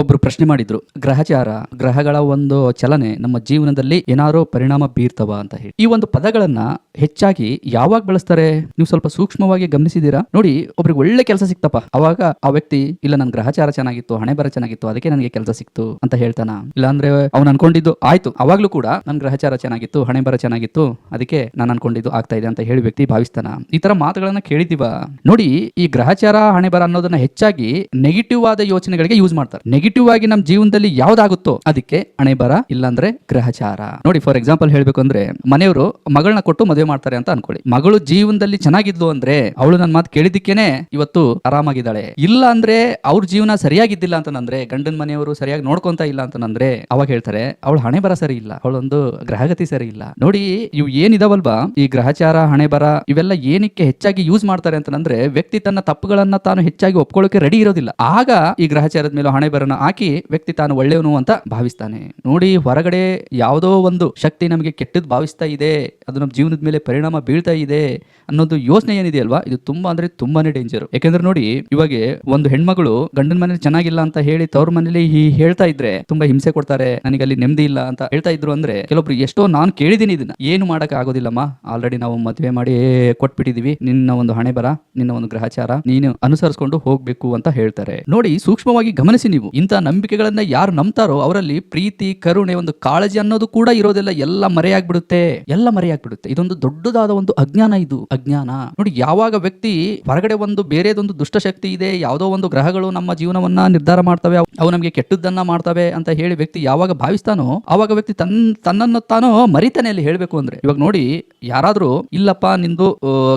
ಒಬ್ರು ಪ್ರಶ್ನೆ ಮಾಡಿದ್ರು, ಗ್ರಹಚಾರ, ಗ್ರಹಗಳ ಒಂದು ಚಲನೆ ನಮ್ಮ ಜೀವನದಲ್ಲಿ ಏನಾದ್ರು ಪರಿಣಾಮ ಬೀರ್ತವ ಅಂತ ಹೇಳಿ. ಈ ಒಂದು ಪದಗಳನ್ನ ಹೆಚ್ಚಾಗಿ ಯಾವಾಗ ಬಳಸ್ತಾರೆ ನೀವು ಸ್ವಲ್ಪ ಸೂಕ್ಷ್ಮವಾಗಿ ಗಮನಿಸಿದೀರಾ? ನೋಡಿ, ಒಬ್ರಿಗೆ ಒಳ್ಳೆ ಕೆಲಸ ಸಿಕ್ತಪ್ಪ, ಅವಾಗ ಆ ವ್ಯಕ್ತಿ ಇಲ್ಲ ನನ್ ಗ್ರಹಚಾರ ಚೆನ್ನಾಗಿತ್ತು, ಹಣೆ ಬರ ಚೆನ್ನಾಗಿತ್ತು, ಅದಕ್ಕೆ ನನಗೆ ಕೆಲಸ ಸಿಕ್ತು ಅಂತ ಹೇಳ್ತಾನ. ಇಲ್ಲ ಅಂದ್ರೆ ಅವ್ನು ಅನ್ಕೊಂಡಿದ್ದು ಆಯ್ತು, ಅವಾಗ್ಲೂ ಕೂಡ ನನ್ ಗ್ರಹಚಾರ ಚೆನ್ನಾಗಿತ್ತು, ಹಣೆ ಬರ ಚೆನ್ನಾಗಿತ್ತು, ಅದಕ್ಕೆ ನಾನು ಅನ್ಕೊಂಡಿದ್ದು ಆಗ್ತಾ ಇದೆ ಅಂತ ಹೇಳಿ ವ್ಯಕ್ತಿ ಭಾವಿಸ್ತಾನ. ಈ ತರ ಮಾತುಗಳನ್ನ ಕೇಳಿದೀವ. ನೋಡಿ, ಈ ಗ್ರಹಚಾರ ಹಣೆ ಬರ ಅನ್ನೋದನ್ನ ಹೆಚ್ಚಾಗಿ ನೆಗೆಟಿವ್ ಆದ ಯೋಚನೆಗಳಿಗೆ ಯೂಸ್ ಮಾಡ್ತಾರೆ. ನೆಗೆಟಿವ್ ಆಗಿ ನಮ್ಮ ಜೀವನದಲ್ಲಿ ಯಾವ್ದಾಗುತ್ತೋ ಅದಕ್ಕೆ ಹಣೆ ಬರ, ಇಲ್ಲಾಂದ್ರೆ ಗ್ರಹಚಾರ. ನೋಡಿ, ಫಾರ್ ಎಕ್ಸಾಂಪಲ್ ಹೇಳ್ಬೇಕು ಅಂದ್ರೆ, ಮನೆಯವರು ಮಗಳನ್ನ ಕೊಟ್ಟು ಮದುವೆ ಮಾಡ್ತಾರೆ ಅಂತ ಅನ್ಕೊಳ್ಳಿ. ಮಗಳು ಜೀವನದಲ್ಲಿ ಚೆನ್ನಾಗಿದ್ಲು ಅಂದ್ರೆ ಅವಳು ನನ್ನ ಮಾತು ಕೇಳಿದಕ್ಕೇನೆ ಇವತ್ತು ಆರಾಮಾಗಿದ್ದಾಳೆ. ಇಲ್ಲ ಅಂದ್ರೆ ಅವ್ರ ಜೀವನ ಸರಿಯಾಗಿದ್ದಿಲ್ಲ ಅಂತಂದ್ರೆ, ಗಂಡನ ಮನೆಯವರು ಸರಿಯಾಗಿ ನೋಡ್ಕೊಂತ ಇಲ್ಲ ಅಂತಂದ್ರೆ ಅವಾಗ ಹೇಳ್ತಾರೆ ಅವಳು ಹಣೆ ಬರ ಸರಿ ಇಲ್ಲ, ಅವಳೊಂದು ಗ್ರಹಗತಿ ಸರಿ ಇಲ್ಲ. ನೋಡಿ, ಇವು ಏನಿದಾವಲ್ವಾ, ಈ ಗ್ರಹಚಾರ ಹಣೆ ಬರ ಇವೆಲ್ಲ ಏನಕ್ಕೆ ಹೆಚ್ಚಾಗಿ ಯೂಸ್ ಮಾಡ್ತಾರೆ ಅಂತಂದ್ರೆ, ವ್ಯಕ್ತಿ ತನ್ನ ತಪ್ಪುಗಳನ್ನ ತಾನು ಹೆಚ್ಚಾಗಿ ಒಪ್ಕೊಳ್ಳೋಕೆ ರೆಡಿ ಇರೋದಿಲ್ಲ. ಆಗ ಈ ಗ್ರಹಚಾರದ ಮೇಲೆ ಹಣೆ ಬರನ ಹಾಕಿ ವ್ಯಕ್ತಿ ತಾನು ಒಳ್ಳೆಯವನು ಅಂತ ಭಾವಿಸ್ತಾನೆ. ನೋಡಿ, ಹೊರಗಡೆ ಯಾವುದೋ ಒಂದು ಶಕ್ತಿ ನಮಗೆ ಕೆಟ್ಟದ್ದು ಭಾವಿಸ್ತಾ ಇದೆ, ಅದು ನಮ್ಮ ಜೀವನದ ಮೇಲೆ ಪರಿಣಾಮ ಬೀಳ್ತಾ ಇದೆ ಅನ್ನೋದು ಯೋಚನೆ ಏನಿದೆ ಅಲ್ವಾ, ಇದು ತುಂಬಾ ಅಂದ್ರೆ ತುಂಬಾನೇ ಡೇಂಜರ್. ಯಾಕಂದ್ರೆ ನೋಡಿ, ಇವಾಗ ಒಂದು ಹೆಣ್ಮಗಳು ಗಂಡನ ಮನೇಲಿ ಚೆನ್ನಾಗಿಲ್ಲ ಅಂತ ಹೇಳಿ ತವ್ರ ಮನೇಲಿ ಹೇಳ್ತಾ ಇದ್ರೆ ತುಂಬಾ ಹಿಂಸೆ ಕೊಡ್ತಾರೆ, ನನಗೆ ಅಲ್ಲಿ ನೆಮ್ಮದಿ ಇಲ್ಲ ಅಂತ ಹೇಳ್ತಾ ಇದ್ರು ಅಂದ್ರೆ, ಕೆಲವೊಬ್ರು ಎಷ್ಟೋ ನಾನು ಕೇಳಿದೀನಿ ಇದನ್ನ, ಏನು ಮಾಡಕ್ ಆಗೋದಿಲ್ಲಮ್ಮ, ಆಲ್ರೆಡಿ ನಾವು ಮದುವೆ ಮಾಡಿ ಕೊಟ್ಬಿಟ್ಟಿದೀವಿ, ನಿನ್ನ ಒಂದು ಹಣೆ ಬರ, ನಿನ್ನ ಒಂದು ಗ್ರಹಚಾರ ನೀನು ಅನುಸರಿಸಿಕೊಂಡು ಹೋಗ್ಬೇಕು ಅಂತ ಹೇಳ್ತಾರೆ. ನೋಡಿ, ಸೂಕ್ಷ್ಮವಾಗಿ ಗಮನಿಸಿ ನೀವು. ಇಂಥ ನಂಬಿಕೆಗಳನ್ನ ಯಾರು ನಂಬ್ತಾರೋ ಅವರಲ್ಲಿ ಪ್ರೀತಿ, ಕರುಣೆ, ಒಂದು ಕಾಳಜಿ ಅನ್ನೋದು ಕೂಡ ಇರೋದಿಲ್ಲ. ಎಲ್ಲ ಮರೆಯಾಗ್ಬಿಡುತ್ತೆ. ಇದೊಂದು ದೊಡ್ಡದಾದ ಒಂದು ಅಜ್ಞಾನ. ಇದು ಅಜ್ಞಾನ. ನೋಡಿ, ಯಾವಾಗ ವ್ಯಕ್ತಿ ಹೊರಗಡೆ ಒಂದು ಬೇರೆದೊಂದು ದುಷ್ಟಶಕ್ತಿ ಇದೆ, ಯಾವುದೋ ಒಂದು ಗ್ರಹಗಳು ನಮ್ಮ ಜೀವನವನ್ನ ನಿರ್ಧಾರ ಮಾಡ್ತವೆ, ಅವು ನಮಗೆ ಕೆಟ್ಟದ್ದನ್ನ ಮಾಡ್ತವೆ ಅಂತ ಹೇಳಿ ವ್ಯಕ್ತಿ ಯಾವಾಗ ಭಾವಿಸ್ತಾನೋ ಆವಾಗ ವ್ಯಕ್ತಿ ತನ್ನನ್ನು ತಾನು ಮರಿತಾನೆ. ಅಲ್ಲಿ ಹೇಳ್ಬೇಕು ಅಂದ್ರೆ, ಇವಾಗ ನೋಡಿ, ಯಾರಾದ್ರೂ ಇಲ್ಲಪ್ಪ ನಿಂದು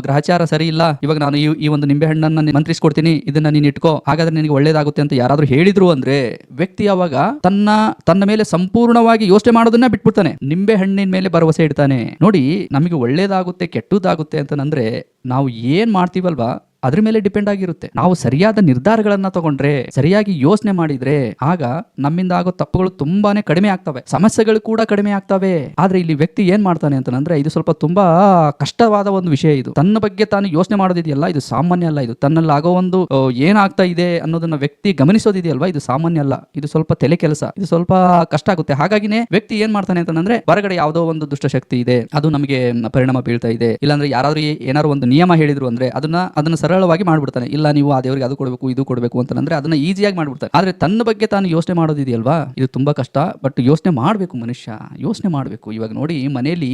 ಗ್ರಹಚಾರ ಸರಿ ಇಲ್ಲ, ಇವಾಗ ನಾನು ಈ ಒಂದು ನಿಂಬೆ ಹಣ್ಣನ್ನ ಮಂತ್ರಿಸ್ಕೊಡ್ತೀನಿ, ಇದನ್ನ ನೀನ್ ಇಟ್ಕೋ, ಹಾಗಾದ್ರೆ ನಿನಗೆ ಒಳ್ಳೇದಾಗುತ್ತೆ ಅಂತ ಯಾರಾದ್ರೂ ಹೇಳಿದ್ರು ಅಂದ್ರೆ ವ್ಯಕ್ತಿ ಅವಾಗ ತನ್ನ ಮೇಲೆ ಸಂಪೂರ್ಣವಾಗಿ ಯೋಚನೆ ಮಾಡೋದನ್ನ ಬಿಟ್ಬಿಡ್ತಾನೆ, ನಿಂಬೆ ಹಣ್ಣಿನ ಮೇಲೆ ಭರವಸೆ ಇಡ್ತಾನೆ. ನೋಡಿ, ನಮಗೆ ಒಳ್ಳೇದಾಗುತ್ತೆ ಕೆಟ್ಟದಾಗುತ್ತೆ ಅಂತಂದ್ರೆ ನಾವು ಏನ್ ಮಾಡ್ತೀವಲ್ವಾ ಅದ್ರ ಮೇಲೆ ಡಿಪೆಂಡ್ ಆಗಿರುತ್ತೆ. ನಾವು ಸರಿಯಾದ ನಿರ್ಧಾರಗಳನ್ನ ತಗೊಂಡ್ರೆ, ಸರಿಯಾಗಿ ಯೋಚನೆ ಮಾಡಿದ್ರೆ ಆಗ ನಮ್ಮಿಂದ ಆಗೋ ತಪ್ಪುಗಳು ತುಂಬಾನೇ ಕಡಿಮೆ ಆಗ್ತವೆ, ಸಮಸ್ಯೆಗಳು ಕೂಡ ಕಡಿಮೆ ಆಗ್ತವೆ. ಆದ್ರೆ ಇಲ್ಲಿ ವ್ಯಕ್ತಿ ಏನ್ ಮಾಡ್ತಾನೆ ಅಂತಂದ್ರೆ, ಇದು ಸ್ವಲ್ಪ ತುಂಬಾ ಕಷ್ಟವಾದ ಒಂದು ವಿಷಯ. ಇದು ತನ್ನ ಬಗ್ಗೆ ತಾನು ಯೋಚನೆ ಮಾಡೋದಿದೆಯಲ್ಲ, ಇದು ಸಾಮಾನ್ಯ ಅಲ್ಲ. ಇದು ತನ್ನಲ್ಲಿ ಆಗೋ ಒಂದು ಏನಾಗ್ತಾ ಇದೆ ಅನ್ನೋದನ್ನ ವ್ಯಕ್ತಿ ಗಮನಿಸೋದಿದೆಯಲ್ವಾ, ಇದು ಸಾಮಾನ್ಯ ಅಲ್ಲ. ಇದು ಸ್ವಲ್ಪ ತಲೆ ಕೆಲಸ, ಇದು ಸ್ವಲ್ಪ ಕಷ್ಟ ಆಗುತ್ತೆ. ಹಾಗಾಗಿನೇ ವ್ಯಕ್ತಿ ಏನ್ ಮಾಡ್ತಾನೆ ಅಂತಂದ್ರೆ, ಹೊರಗಡೆ ಯಾವುದೋ ಒಂದು ದುಷ್ಟಶಕ್ತಿ ಇದೆ, ಅದು ನಮಗೆ ಪರಿಣಾಮ ಬೀಳ್ತಾ ಇದೆ, ಇಲ್ಲಾಂದ್ರೆ ಯಾರಾದ್ರೂ ಏನಾದ್ರು ಒಂದು ನಿಯಮ ಹೇಳಿದ್ರು ಅಂದ್ರೆ ಅದನ್ನ ಸರಳವಾಗಿ ಮಾಡ್ಬಿಡ್ತಾನೆ. ಇಲ್ಲ, ನೀವು ಆ ದೇವರಿಗೆ ಅದು ಕೊಡಬೇಕು, ಇದು ಕೊಡಬೇಕು ಅಂತಂದ್ರೆ ಅದನ್ನ ಈಸಿಯಾಗಿ ಮಾಡ್ಬಿಡ್ತಾನೆ. ಆದ್ರೆ ತನ್ನ ಬಗ್ಗೆ ತಾನು ಯೋಚನೆ ಮಾಡೋದಿದೆಯಲ್ವಾ, ಇದು ತುಂಬಾ ಕಷ್ಟ. ಬಟ್ ಯೋಚನೆ ಮಾಡ್ಬೇಕು, ಮನುಷ್ಯ ಯೋಚನೆ ಮಾಡ್ಬೇಕು. ಇವಾಗ ನೋಡಿ, ಮನೆಯಲ್ಲಿ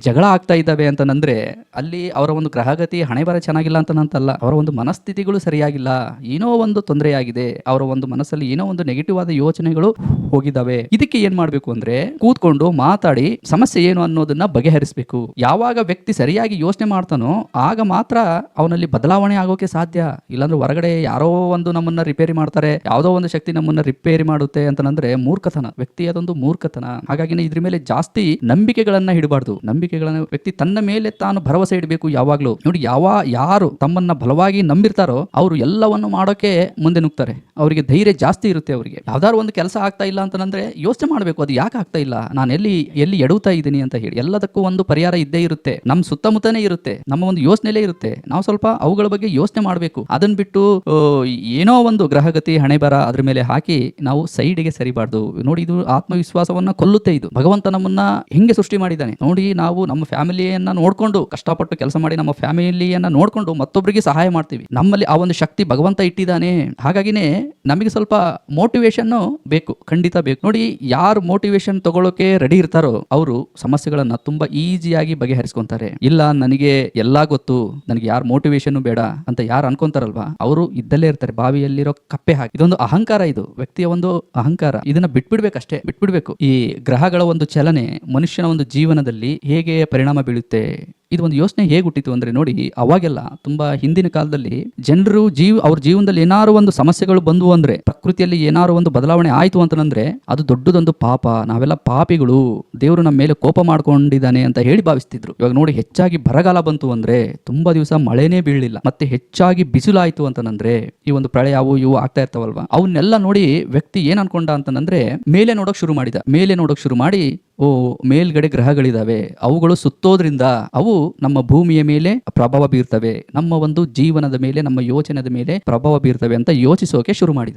ಜಗಳ ಆಗ್ತಾ ಇದ್ದಾವೆ ಅಂತಂದ್ರೆ ಅಲ್ಲಿ ಅವರ ಒಂದು ಗ್ರಹಗತಿ ಹಣೆ ಬರ ಚೆನ್ನಾಗಿಲ್ಲ ಅಂತಲ್ಲ, ಅವರ ಒಂದು ಮನಸ್ಥಿತಿಗಳು ಸರಿಯಾಗಿಲ್ಲ, ಏನೋ ಒಂದು ತೊಂದರೆ ಆಗಿದೆ, ಅವರ ಒಂದು ಮನಸ್ಸಲ್ಲಿ ಏನೋ ಒಂದು ನೆಗೆಟಿವ್ ಆದ ಯೋಚನೆಗಳು ಹೋಗಿದ್ದಾವೆ. ಇದಕ್ಕೆ ಏನ್ ಮಾಡ್ಬೇಕು ಅಂದ್ರೆ, ಕೂತ್ಕೊಂಡು ಮಾತಾಡಿ ಸಮಸ್ಯೆ ಏನು ಅನ್ನೋದನ್ನ ಬಗೆಹರಿಸಬೇಕು. ಯಾವಾಗ ವ್ಯಕ್ತಿ ಸರಿಯಾಗಿ ಯೋಚನೆ ಮಾಡ್ತಾನೋ ಆಗ ಮಾತ್ರ ಅವನಲ್ಲಿ ಬದಲಾವಣೆ ಆಗೋಕೆ ಸಾಧ್ಯ. ಇಲ್ಲಾಂದ್ರೆ ಹೊರಗಡೆ ಯಾರೋ ಒಂದು ನಮ್ಮನ್ನ ರಿಪೇರಿ ಮಾಡ್ತಾರೆ, ಯಾವುದೋ ಒಂದು ಶಕ್ತಿ ನಮ್ಮನ್ನ ರಿಪೇರಿ ಮಾಡುತ್ತೆ ಅಂತಂದ್ರೆ ಮೂರ್ಖತನ, ವ್ಯಕ್ತಿ ಅದೊಂದು ಮೂರ್ಖತನ. ಹಾಗಾಗಿ ಇದ್ರ ಮೇಲೆ ಜಾಸ್ತಿ ನಂಬಿಕೆಗಳನ್ನ ಹಿಡಬಾರ್ದು. ನಂಬಿಕೆಗಳನ್ನ ವ್ಯಕ್ತಿ ತನ್ನ ಮೇಲೆ ತಾನು ಭರವಸೆ ಇಡಬೇಕು ಯಾವಾಗ್ಲೂ. ನೋಡಿ, ಯಾರು ತಮ್ಮನ್ನ ಬಲವಾಗಿ ನಂಬಿರ್ತಾರೋ ಅವರು ಎಲ್ಲವನ್ನು ಮಾಡೋಕೆ ಮುಂದೆ ನುಗ್ತಾರೆ. ಅವರಿಗೆ ಧೈರ್ಯ ಜಾಸ್ತಿ ಇರುತ್ತೆ. ಅವರಿಗೆ ಯಾವ್ದಾದ್ರು ಒಂದು ಕೆಲಸ ಆಗ್ತಾ ಇಲ್ಲ ಅಂತಂದ್ರೆ ಯೋಚನೆ ಮಾಡ್ಬೇಕು, ಅದು ಯಾಕೆ ಆಗ್ತಾ ಇಲ್ಲ, ನಾನು ಎಲ್ಲಿ ಎಡುತ್ತಾ ಇದ್ದೀನಿ ಅಂತ ಹೇಳಿ. ಎಲ್ಲದಕ್ಕೂ ಒಂದು ಪರಿಹಾರ ಇದ್ದೇ ಇರುತ್ತೆ, ನಮ್ಮ ಸುತ್ತಮುತ್ತನೇ ಇರುತ್ತೆ, ನಮ್ಮ ಒಂದು ಯೋಚನೆಲೇ ಇರುತ್ತೆ. ನಾವು ಸ್ವಲ್ಪ ಅವುಗಳ ಬಗ್ಗೆ ಯೋಚನೆ ಮಾಡಬೇಕು. ಅದನ್ನ ಬಿಟ್ಟು ಏನೋ ಒಂದು ಗ್ರಹಗತಿ ಹಣೆ ಬರ ಅದ್ರ ಮೇಲೆ ಹಾಕಿ ನಾವು ಸೈಡ್ಗೆ ಸರಿಬಾರ್ದು. ನೋಡಿ, ಇದು ಆತ್ಮವಿಶ್ವಾಸವನ್ನ ಕೊಲ್ಲುತ್ತೆ. ಇದು ಭಗವಂತ ನಮ್ಮನ್ನ ಹೆಂಗೆ ಸೃಷ್ಟಿ ಮಾಡಿದ್ದಾನೆ ನೋಡಿ. ನಾವು ನಮ್ಮ ಫ್ಯಾಮಿಲಿಯನ್ನ ನೋಡ್ಕೊಂಡು ಕಷ್ಟಪಟ್ಟು ಕೆಲಸ ಮಾಡಿ ನಮ್ಮ ಫ್ಯಾಮಿಲಿಯನ್ನ ನೋಡ್ಕೊಂಡು ಮತ್ತೊಬ್ಬರಿಗೆ ಸಹಾಯ ಮಾಡ್ತೀವಿ. ನಮ್ಮಲ್ಲಿ ಆ ಒಂದು ಶಕ್ತಿ ಭಗವಂತ ಇಟ್ಟಿದ್ದಾನೆ. ಹಾಗಾಗಿನೇ ನಮಗೆ ಸ್ವಲ್ಪ ಮೋಟಿವೇಶನ್ ಬೇಕು, ಖಂಡಿತ ಬೇಕು. ನೋಡಿ, ಯಾರು ಮೋಟಿವೇಶನ್ ತಗೊಳ್ಳೋಕೆ ರೆಡಿ ಇರ್ತಾರೋ ಅವರು ಸಮಸ್ಯೆಗಳನ್ನ ತುಂಬಾ ಈಸಿಯಾಗಿ ಬಗೆಹರಿಸ್ಕೊಂತಾರೆ. ಇಲ್ಲ, ನನಗೆ ಎಲ್ಲಾ ಗೊತ್ತು, ನನಗೆ ಯಾರು ಮೋಟಿವೇಶನ್ ಬೇಡ ಅಂತ ಯಾರು ಅನ್ಕೊಂತಾರಲ್ವಾ ಅವರು ಇದ್ದಲ್ಲೇ ಇರ್ತಾರೆ, ಬಾವಿಯಲ್ಲಿರೋ ಕಪ್ಪೆ ಹಾಕಿ. ಇದೊಂದು ಅಹಂಕಾರ, ಇದು ವ್ಯಕ್ತಿಯ ಒಂದು ಅಹಂಕಾರ. ಇದನ್ನ ಬಿಟ್ಬಿಡ್ಬೇಕು. ಈ ಗ್ರಹಗಳ ಒಂದು ಚಲನೆ ಮನುಷ್ಯನ ಒಂದು ಜೀವನದಲ್ಲಿ ಹೇಗೆ ಪರಿಣಾಮ ಬೀಳುತ್ತೆ, ಇದು ಒಂದು ಯೋಚನೆ ಹೇಗೆ ಹುಟ್ಟಿತು ಅಂದ್ರೆ, ನೋಡಿ, ಅವಾಗೆಲ್ಲ ತುಂಬಾ ಹಿಂದಿನ ಕಾಲದಲ್ಲಿ ಜನರು ಅವ್ರ ಜೀವನದಲ್ಲಿ ಏನಾರು ಒಂದು ಸಮಸ್ಯೆಗಳು ಬಂದು ಅಂದ್ರೆ, ಪ್ರಕೃತಿಯಲ್ಲಿ ಏನಾರು ಒಂದು ಬದಲಾವಣೆ ಆಯ್ತು ಅಂತಂದ್ರೆ ಅದು ದೊಡ್ಡದೊಂದು ಪಾಪ, ನಾವೆಲ್ಲ ಪಾಪಿಗಳು, ದೇವರು ನಮ್ಮ ಮೇಲೆ ಕೋಪ ಮಾಡ್ಕೊಂಡಿದ್ದಾನೆ ಅಂತ ಹೇಳಿ ಭಾವಿಸ್ತಿದ್ರು. ಇವಾಗ ನೋಡಿ, ಹೆಚ್ಚಾಗಿ ಬರಗಾಲ ಬಂತು ಅಂದ್ರೆ ತುಂಬಾ ದಿವಸ ಮಳೆನೇ ಬೀಳಲಿಲ್ಲ, ಮತ್ತೆ ಹೆಚ್ಚಾಗಿ ಬಿಸಿಲಾಯ್ತು ಅಂತಂದ್ರೆ ಈ ಒಂದು ಪ್ರಳಯ ಇವು ಆಗ್ತಾ ಇರ್ತಾವಲ್ವಾ, ಅವನ್ನೆಲ್ಲ ನೋಡಿ ವ್ಯಕ್ತಿ ಏನ್ ಅನ್ಕೊಂಡ ಅಂತಂದ್ರೆ ಮೇಲೆ ನೋಡೋಕ್ ಶುರು ಮಾಡಿ ಮೇಲ್ಗಡೆ ಗ್ರಹಗಳಿದಾವೆ, ಅವುಗಳು ಸುತ್ತೋದ್ರಿಂದ ಅವು ನಮ್ಮ ಭೂಮಿಯ ಮೇಲೆ ಪ್ರಭಾವ ಬೀರ್ತವೆ, ನಮ್ಮ ಒಂದು ಜೀವನದ ಮೇಲೆ, ನಮ್ಮ ಯೋಚನೆದ ಮೇಲೆ ಪ್ರಭಾವ ಬೀರ್ತವೆ ಅಂತ ಯೋಚಿಸೋಕೆ ಶುರು ಮಾಡಿದ.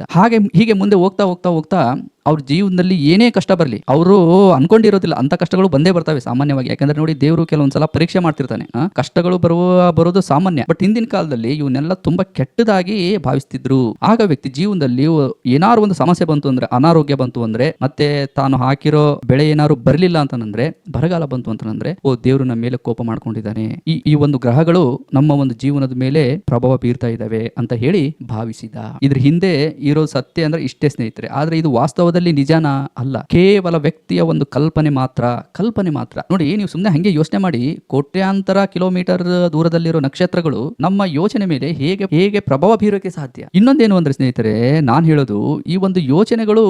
ಹೀಗೆ ಮುಂದೆ ಹೋಗ್ತಾ ಹೋಗ್ತಾ ಹೋಗ್ತಾ ಅವ್ರ ಜೀವನದಲ್ಲಿ ಏನೇ ಕಷ್ಟ ಬರಲಿ, ಅವರು ಅನ್ಕೊಂಡಿರೋದಿಲ್ಲ ಅಂತ ಕಷ್ಟಗಳು ಬಂದೇ ಬರ್ತವೆ ಸಾಮಾನ್ಯವಾಗಿ. ಯಾಕಂದ್ರೆ ನೋಡಿ, ದೇವರು ಕೆಲವೊಂದ್ಸಲ ಪರೀಕ್ಷೆ ಮಾಡ್ತಿರ್ತಾನೆ. ಕಷ್ಟಗಳು ಬರೋದು ಸಾಮಾನ್ಯ. ಬಟ್ ಹಿಂದಿನ ಕಾಲದಲ್ಲಿ ಇವನ್ನೆಲ್ಲ ತುಂಬಾ ಕೆಟ್ಟದಾಗಿ ಭಾವಿಸ್ತಿದ್ರು. ಆಗ ವ್ಯಕ್ತಿ ಜೀವನದಲ್ಲಿ ಏನಾರು ಒಂದು ಸಮಸ್ಯೆ ಬಂತು ಅಂದ್ರೆ, ಅನಾರೋಗ್ಯ ಬಂತು ಅಂದ್ರೆ, ಮತ್ತೆ ತಾನು ಹಾಕಿರೋ ಬೆಳೆ ಏನಾರು ಬರಲಿಲ್ಲ ಅಂತಂದ್ರೆ, ಬರಗಾಲ ಬಂತು ಅಂತಂದ್ರೆ, ದೇವರು ನಮ್ಮ ಮೇಲೆ ಕೋಪ ಮಾಡ್ಕೊಂಡಿದ್ದಾನೆ, ಈ ಒಂದು ಗ್ರಹಗಳು ನಮ್ಮ ಒಂದು ಜೀವನದ ಮೇಲೆ ಪ್ರಭಾವ ಬೀರ್ತಾ ಇದಾವೆ ಅಂತ ಹೇಳಿ ಭಾವಿಸಿದ. ಇದ್ರ ಹಿಂದೆ ಇರೋ ಸತ್ಯ ಅಂದ್ರೆ ಇಷ್ಟೇ ಸ್ನೇಹಿತರೆ. ಆದ್ರೆ ಇದು ವಾಸ್ತವದಲ್ಲಿ ನಿಜಾನ ಅಲ್ಲ, ಕೇವಲ ವ್ಯಕ್ತಿಯ ಒಂದು ಕಲ್ಪನೆ ಮಾತ್ರ. ನೋಡಿ, ನೀವು ಸುಮ್ಮನೆ ಹಂಗೆ ಯೋಚನೆ ಮಾಡಿ, ಕೋಟ್ಯಾಂತರ ಕಿಲೋಮೀಟರ್ ದೂರದಲ್ಲಿರೋ ನಕ್ಷತ್ರಗಳು ನಮ್ಮ ಯೋಚನೆ ಮೇಲೆ ಹೇಗೆ ಪ್ರಭಾವ ಬೀರೋಕೆ ಸಾಧ್ಯ? ಇನ್ನೊಂದೇನು ಅಂದ್ರೆ ಸ್ನೇಹಿತರೆ, ನಾನ್ ಹೇಳೋದು, ಈ ಒಂದು ಯೋಚನೆಗಳು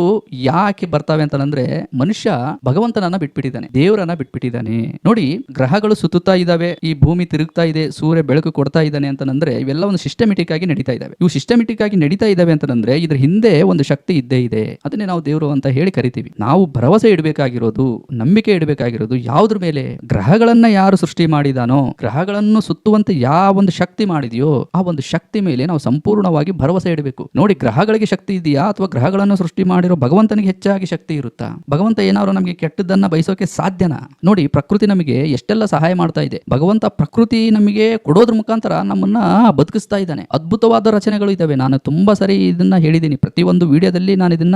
ಯಾಕೆ ಬರ್ತಾವೆ ಅಂತಂದ್ರೆ, ಮನುಷ್ಯ ಭಗವಂತನನ್ನ ಬಿಟ್ಬಿಟ್ಟಿದ್ದಾನೆ, ದೇವರನ್ನ ಬಿಟ್ಬಿಟ್ಟಿದ್ದಾನೆ. ನೋಡಿ, ಗ್ರಹಗಳು ಸುತ್ತುತ್ತಾ ಇದಾವೆ, ಈ ಭೂಮಿ ತಿರುಗ್ತಾ ಇದೆ, ಸೂರ್ಯ ಬೆಳಕು ಕೊಡ್ತಾ ಇದ್ದಾನೆ ಅಂತಂದ್ರೆ, ಇವೆಲ್ಲ ಒಂದು ಸಿಸ್ಟಮೆಟಿಕ್ ಆಗಿ ನಡೀತಾ ಇದಾವೆ. ಇವು ಸಿಸ್ಟಮೆಟಿಕ್ ಆಗಿ ನಡೀತಾ ಇದಾವೆ ಅಂತಂದ್ರೆ, ಇದ್ರ ಹಿಂದೆ ಒಂದು ಶಕ್ತಿ ಇದ್ದೇ ಇದೆ. ಅದನ್ನೇ ನಾವು ದೇವರು ಅಂತ ಹೇಳಿ ಕರಿತೀವಿ. ನಾವು ಭರವಸೆ ಇಡಬೇಕಾಗಿರೋದು, ನಂಬಿಕೆ ಇಡಬೇಕಾಗಿರೋದು ಯಾವುದ್ರ ಮೇಲೆ? ಗ್ರಹಗಳನ್ನ ಯಾರು ಸೃಷ್ಟಿ ಮಾಡಿದಾನೋ, ಗ್ರಹಗಳನ್ನು ಸುತ್ತುವಂತೆ ಯಾವ ಒಂದು ಶಕ್ತಿ ಮಾಡಿದೆಯೋ, ಆ ಒಂದು ಶಕ್ತಿ ಮೇಲೆ ನಾವು ಸಂಪೂರ್ಣವಾಗಿ ಭರವಸೆ ಇಡಬೇಕು. ನೋಡಿ, ಗ್ರಹಗಳಿಗೆ ಶಕ್ತಿ ಇದೆಯಾ ಅಥವಾ ಗ್ರಹಗಳನ್ನು ಸೃಷ್ಟಿ ಮಾಡಿರೋ ಭಗವಂತನಿಗೆ ಹೆಚ್ಚಾಗಿ ಶಕ್ತಿ ಇರುತ್ತಾ? ಭಗವಂತ ಏನಾದ್ರು ನಮಗೆ ಕೆಟ್ಟದನ್ನ ಬಯಸೋಕೆ ಸಾಧ್ಯನಾ? ನೋಡಿ, ಪ್ರಕೃತಿ ನಮಗೆ ಎಷ್ಟೆಲ್ಲ ಸಹಾಯ ಮಾಡ್ತಾ ಇದೆ. ಭಗವಂತ ಪ್ರಕೃತಿ ನಮಗೆ ಕೊಡೋದ್ರ ಮುಖಾಂತರ ನಮ್ಮನ್ನ ಬದುಕಿಸ್ತಾ ಇದ್ದಾನೆ. ಅದ್ಭುತವಾದ ರಚನೆಗಳು ಇದಾವೆ. ನಾನು ತುಂಬಾ ಸರಿ ಇದನ್ನ ಹೇಳಿದ್ದೀನಿ, ಪ್ರತಿಯೊಂದು ವಿಡಿಯೋದಲ್ಲಿ ನಾನು ಇದನ್ನ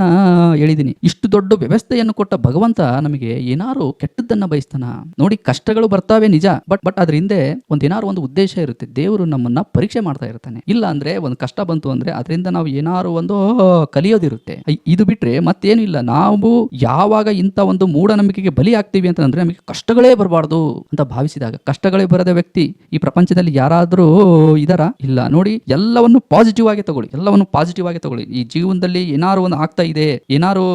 ಹೇಳಿದ್ದೀನಿ. ಇಷ್ಟು ದೊಡ್ಡ ವ್ಯವಸ್ಥೆಯನ್ನು ಕೊಟ್ಟ ಭಗವಂತ ನಮಗೆ ಏನಾರು ಕೆಟ್ಟದ್ದನ್ನ ಬಯಸ್ತಾನ? ನೋಡಿ, ಕಷ್ಟಗಳು ಬರ್ತಾವೆ ನಿಜ, ಬಟ್ ಅದ್ರ ಹಿಂದೆ ಏನಾರು ಒಂದು ಉದ್ದೇಶ ಇರುತ್ತೆ. ದೇವರು ನಮ್ಮನ್ನ ಪರೀಕ್ಷೆ ಮಾಡ್ತಾ ಇರ್ತಾನೆ. ಇಲ್ಲ ಅಂದ್ರೆ, ಒಂದು ಕಷ್ಟ ಬಂತು ಅಂದ್ರೆ ಅದರಿಂದ ನಾವು ಏನಾರು ಒಂದು ಕಲಿಯೋದಿರುತ್ತೆ. ಇದು ಬಿಟ್ರೆ ಮತ್ತೇನು ಇಲ್ಲ. ನಾವು ಯಾವಾಗ ಇಂಥ ಒಂದು ಮೂಢನಂಬಿಕೆಗೆ ಬಲಿ ಆಗ್ತೀವಿ ಅಂತಂದ್ರೆ, ನಮಗೆ ಕಷ್ಟಗಳೇ ಬರಬಾರ್ದು ಅಂತ ಭಾವಿಸಿದಾಗ, ಕಷ್ಟಗಳೇ ಬರದ ವ್ಯಕ್ತಿ ಈ ಪ್ರಪಂಚದಲ್ಲಿ ಯಾರಾದ್ರೂ ಇದಾರ? ಇಲ್ಲ. ನೋಡಿ, ಎಲ್ಲವನ್ನು ಪಾಸಿಟಿವ್ ಆಗಿ ತಗೊಳ್ಳಿ. ಈ ಜೀವನದಲ್ಲಿ ಏನಾರು ಒಂದು ಆಗ್ತಾ ಇದೆ, ಏನಾರು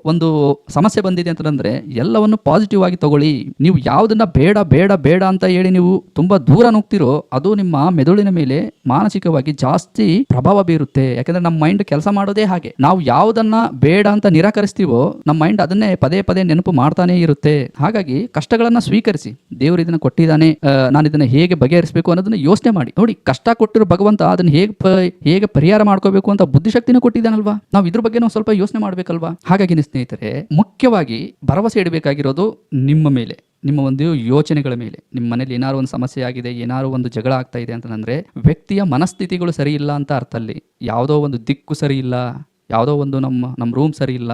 ಒಂದು ಸಮಸ್ಯೆ ಬಂದಿದೆ ಅಂತಂದ್ರೆ ಎಲ್ಲವನ್ನು ಪಾಸಿಟಿವ್ ಆಗಿ ತಗೊಳ್ಳಿ. ನೀವು ಯಾವ್ದನ್ನ ಬೇಡ ಬೇಡ ಬೇಡ ಅಂತ ಹೇಳಿ ನೀವು ತುಂಬಾ ದೂರ ನುಗ್ತೀರೋ, ಅದು ನಿಮ್ಮ ಮೆದುಳಿನ ಮೇಲೆ ಮಾನಸಿಕವಾಗಿ ಜಾಸ್ತಿ ಪ್ರಭಾವ ಬೀರುತ್ತೆ. ಯಾಕಂದ್ರೆ ನಮ್ಮ ಮೈಂಡ್ ಕೆಲಸ ಮಾಡೋದೇ ಹಾಗೆ. ನಾವು ಯಾವ್ದನ್ನ ಬೇಡ ಅಂತ ನಿರಾಕರಿಸ್ತೀವೋ, ನಮ್ಮ ಮೈಂಡ್ ಅದನ್ನೇ ಪದೇ ಪದೇ ನೆನಪು ಮಾಡ್ತಾನೆ ಇರುತ್ತೆ. ಹಾಗಾಗಿ ಕಷ್ಟಗಳನ್ನ ಸ್ವೀಕರಿಸಿ. ದೇವರು ಇದನ್ನ ಕೊಟ್ಟಿದ್ದಾನೆ, ನಾನು ಇದನ್ನ ಹೇಗೆ ಬಗೆಹರಿಸಬೇಕು ಅನ್ನೋದನ್ನ ಯೋಚನೆ ಮಾಡಿ. ನೋಡಿ, ಕಷ್ಟ ಕೊಟ್ಟಿರೋ ಭಗವಂತ ಅದನ್ನ ಹೇಗೆ ಪರಿಹಾರ ಮಾಡ್ಕೋಬೇಕು ಅಂತ ಬುದ್ಧಿಶಕ್ತಿನೂ ಕೊಟ್ಟಿದ್ದಾನಲ್ವಾ? ನಾವು ಇದ್ರ ಬಗ್ಗೆ ನಾವು ಸ್ವಲ್ಪ ಯೋಚನೆ ಮಾಡ್ಬೇಕಲ್ವಾ? ಹಾಗಾಗಿ ಸ್ನೇಹಿತರೆ, ಮುಖ್ಯವಾಗಿ ಭರವಸೆ ಇಡಬೇಕಾಗಿರೋದು ನಿಮ್ಮ ಮೇಲೆ, ನಿಮ್ಮ ಒಂದು ಯೋಚನೆಗಳ ಮೇಲೆ. ನಿಮ್ಮ ಮನೇಲಿ ಏನಾರು ಒಂದು ಸಮಸ್ಯೆ ಆಗಿದೆ, ಏನಾರು ಒಂದು ಜಗಳ ಆಗ್ತಾ ಇದೆ ಅಂತಂದ್ರೆ, ವ್ಯಕ್ತಿಯ ಮನಸ್ಥಿತಿಗಳು ಸರಿ ಇಲ್ಲ ಅಂತ ಅರ್ಥ. ಅಲ್ಲಿ ಯಾವುದೋ ಒಂದು ದಿಕ್ಕು ಸರಿ ಇಲ್ಲ, ಯಾವುದೋ ಒಂದು ನಮ್ಮ ರೂಮ್ ಸರಿ ಇಲ್ಲ,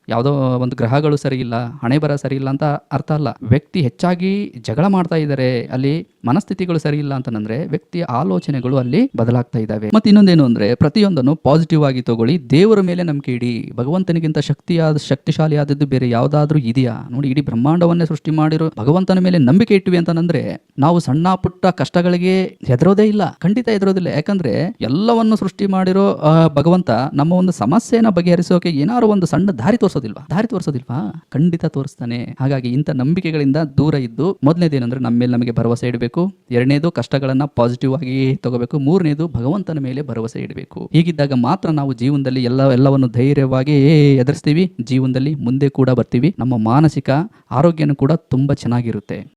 ಯಾವುದೋ ಒಂದು ಗ್ರಹಗಳು ಸರಿ ಇಲ್ಲ, ಹಣೆ ಬರ ಸರಿ ಇಲ್ಲ ಅಂತ ಅರ್ಥ ಅಲ್ಲ. ವ್ಯಕ್ತಿ ಹೆಚ್ಚಾಗಿ ಜಗಳ ಮಾಡ್ತಾ ಇದ್ದಾರೆ, ಅಲ್ಲಿ ಮನಸ್ಥಿತಿಗಳು ಸರಿ ಇಲ್ಲ ಅಂತಂದ್ರೆ ವ್ಯಕ್ತಿಯ ಆಲೋಚನೆಗಳು ಅಲ್ಲಿ ಬದಲಾಗ್ತಾ ಇದ್ದಾವೆ. ಮತ್ತೆ ಇನ್ನೊಂದೇನು ಅಂದ್ರೆ, ಪ್ರತಿಯೊಂದನ್ನು ಪಾಸಿಟಿವ್ ಆಗಿ ತಗೊಳ್ಳಿ. ದೇವರ ಮೇಲೆ ನಂಬಿಕೆ ಇಡಿ. ಭಗವಂತನಿಗಿಂತ ಶಕ್ತಿಶಾಲಿಯಾದದ್ದು ಬೇರೆ ಯಾವ್ದಾದ್ರೂ ಇದೆಯಾ? ನೋಡಿ, ಇಡೀ ಬ್ರಹ್ಮಾಂಡವನ್ನೇ ಸೃಷ್ಟಿ ಮಾಡಿರೋ ಭಗವಂತನ ಮೇಲೆ ನಂಬಿಕೆ ಇಟ್ಟಿವಿ ಅಂತಂದ್ರೆ, ನಾವು ಸಣ್ಣ ಪುಟ್ಟ ಕಷ್ಟಗಳಿಗೆ ಹೆದರೋದೇ ಇಲ್ಲ, ಖಂಡಿತ ಹೆದರೋದಿಲ್ಲ. ಯಾಕಂದ್ರೆ ಎಲ್ಲವನ್ನು ಸೃಷ್ಟಿ ಮಾಡಿರೋ ಭಗವಂತ ನಮ್ಮ ಒಂದು ಸಮಸ್ಯೆನ ಬಗೆಹರಿಸೋಕೆ ಏನಾರು ಒಂದು ಸಣ್ಣ ದಾರಿ ತೋರಿಸೋದಿಲ್ವಾ? ಖಂಡಿತ ತೋರಿಸ್ತಾನೆ. ಹಾಗಾಗಿ ಇಂಥ ನಂಬಿಕೆಗಳಿಂದ ದೂರ ಇದ್ದು, ಮೊದಲನೇದೇನಂದ್ರೆ ನಮ್ಮ ಮೇಲೆ ನಮಗೆ ಭರವಸೆ ಇಡಬೇಕು. ಎರಡನೇದು, ಕಷ್ಟಗಳನ್ನ ಪಾಸಿಟಿವ್ ಆಗಿ ತಗೋಬೇಕು. ಮೂರನೇದು, ಭಗವಂತನ ಮೇಲೆ ಭರವಸೆ ಇಡಬೇಕು. ಹೀಗಿದ್ದಾಗ ಮಾತ್ರ ನಾವು ಜೀವನದಲ್ಲಿ ಎಲ್ಲವನ್ನು ಧೈರ್ಯವಾಗಿ ಎದುರಿಸ್ತೀವಿ. ಜೀವನದಲ್ಲಿ ಮುಂದೆ ಕೂಡ ಬರ್ತೀವಿ. ನಮ್ಮ ಮಾನಸಿಕ ಆರೋಗ್ಯನೂ ಕೂಡ ತುಂಬಾ ಚೆನ್ನಾಗಿರುತ್ತೆ.